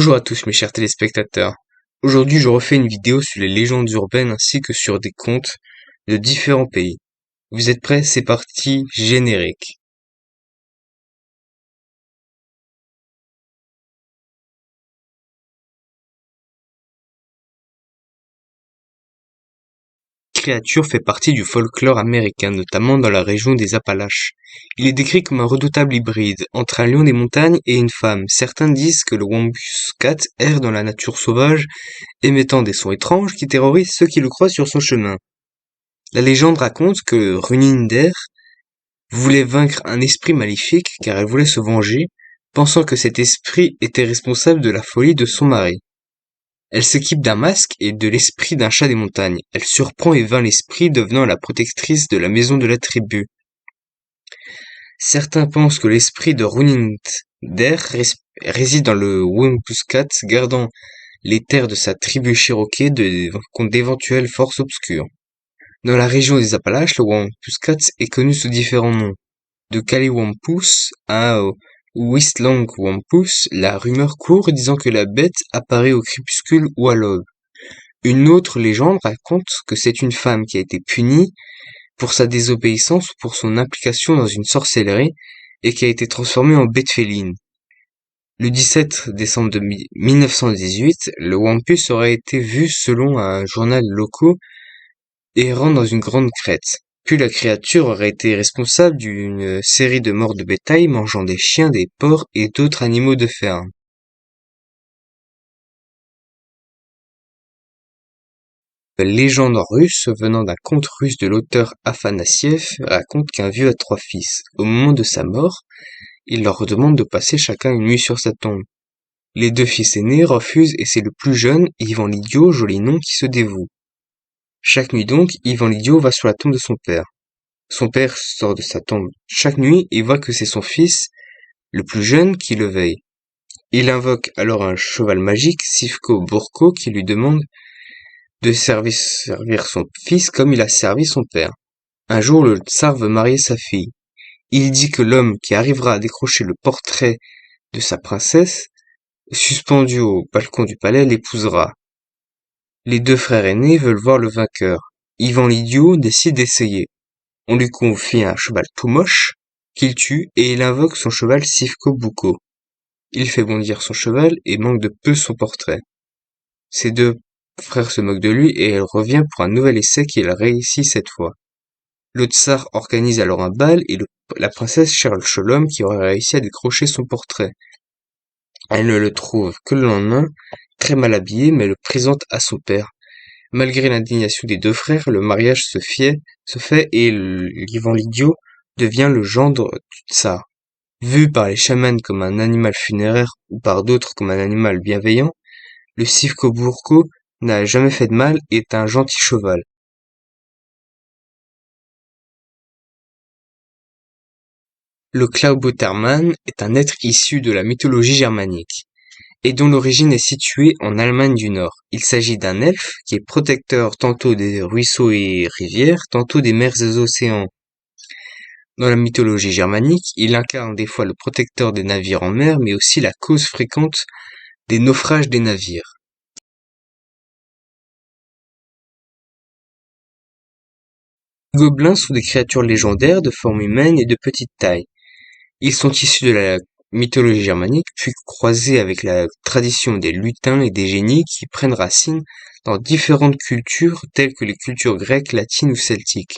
Bonjour à tous mes chers téléspectateurs. Aujourd'hui je refais une vidéo sur les légendes urbaines ainsi que sur des contes de différents pays. Vous êtes prêts? C'est parti, générique. Cette créature fait partie du folklore américain, notamment dans la région des Appalaches. Il est décrit comme un redoutable hybride entre un lion des montagnes et une femme. Certains disent que le Wampuscat erre dans la nature sauvage, émettant des sons étranges qui terrorisent ceux qui le croisent sur son chemin. La légende raconte que Runinder voulait vaincre un esprit maléfique car elle voulait se venger, pensant que cet esprit était responsable de la folie de son mari. Elle s'équipe d'un masque et de l'esprit d'un chat des montagnes. Elle surprend et vainc l'esprit, devenant la protectrice de la maison de la tribu. Certains pensent que l'esprit de Runinder réside dans le Wampuscat, gardant les terres de sa tribu Cherokee contre d'éventuelles forces obscures. Dans la région des Appalaches, le Wampuscat est connu sous différents noms. De Kaliwampus à Whistling Wampus, la rumeur court disant que la bête apparaît au crépuscule ou à l'aube. Une autre légende raconte que c'est une femme qui a été punie pour sa désobéissance ou pour son implication dans une sorcellerie et qui a été transformée en bête féline. Le 17 décembre 1918, le Wampus aurait été vu selon un journal local errant dans une grande crête. Puis la créature aurait été responsable d'une série de morts de bétail mangeant des chiens, des porcs et d'autres animaux de ferme. La légende russe venant d'un conte russe de l'auteur Afanassiev raconte qu'un vieux a 3 fils. Au moment de sa mort, il leur demande de passer chacun une nuit sur sa tombe. Les 2 fils aînés refusent et c'est le plus jeune, Ivan l'Idiot, joli nom, qui se dévoue. Chaque nuit donc, Ivan l'Idiot va sur la tombe de son père. Son père sort de sa tombe chaque nuit et voit que c'est son fils, le plus jeune, qui le veille. Il invoque alors un cheval magique, Sivko Burko, qui lui demande de servir son fils comme il a servi son père. Un jour, le tsar veut marier sa fille. Il dit que l'homme qui arrivera à décrocher le portrait de sa princesse, suspendu au balcon du palais, l'épousera. Les 2 frères aînés veulent voir le vainqueur. Ivan l'Idiot décide d'essayer. On lui confie un cheval tout moche, qu'il tue, et il invoque son cheval Sivko Buko. Il fait bondir son cheval et manque de peu son portrait. Ses 2 frères se moquent de lui et elle revient pour un nouvel essai qu'il réussit cette fois. Le tsar organise alors un bal et la princesse cherche l'homme qui aurait réussi à décrocher son portrait. Elle ne le trouve que le lendemain, très mal habillé, mais le présente à son père. Malgré l'indignation des 2 frères, le mariage se fait et Ivan l'Idiot devient le gendre du tsar. Vu par les chamans comme un animal funéraire ou par d'autres comme un animal bienveillant, le Sivko Burko n'a jamais fait de mal et est un gentil cheval. Le Klaubotermann est un être issu de la mythologie germanique et dont l'origine est située en Allemagne du Nord. Il s'agit d'un elfe qui est protecteur tantôt des ruisseaux et rivières, tantôt des mers et océans. Dans la mythologie germanique, il incarne des fois le protecteur des navires en mer, mais aussi la cause fréquente des naufrages des navires. Les gobelins sont des créatures légendaires de forme humaine et de petite taille. Ils sont issus de la mythologie germanique, puis croisés avec la tradition des lutins et des génies qui prennent racine dans différentes cultures telles que les cultures grecques, latines ou celtiques.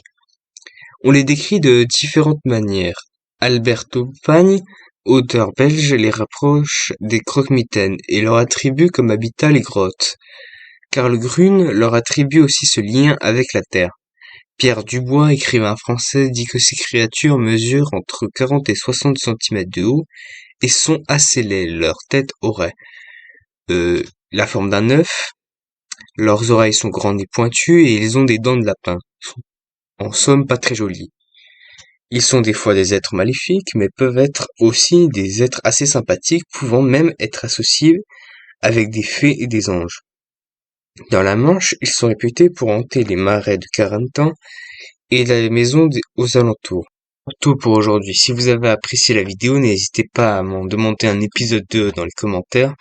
On les décrit de différentes manières. Alberto Pagne, auteur belge, les rapproche des croque-mitaines et leur attribue comme habitat les grottes. Karl Grune leur attribue aussi ce lien avec la terre. Pierre Dubois, écrivain français, dit que ces créatures mesurent entre 40 et 60 centimètres de haut et sont assez laides. Leur tête aurait la forme d'un œuf, leurs oreilles sont grandes et pointues et ils ont des dents de lapin. En somme, pas très jolis. Ils sont des fois des êtres maléfiques, mais peuvent être aussi des êtres assez sympathiques, pouvant même être associés avec des fées et des anges. Dans la Manche, ils sont réputés pour hanter les marais de Carentan et la maison aux alentours. C'est tout pour aujourd'hui. Si vous avez apprécié la vidéo, n'hésitez pas à m'en demander un épisode 2 dans les commentaires.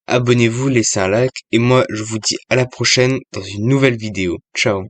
abonnez-vous, laissez un like, et moi je vous dis à la prochaine dans une nouvelle vidéo. Ciao.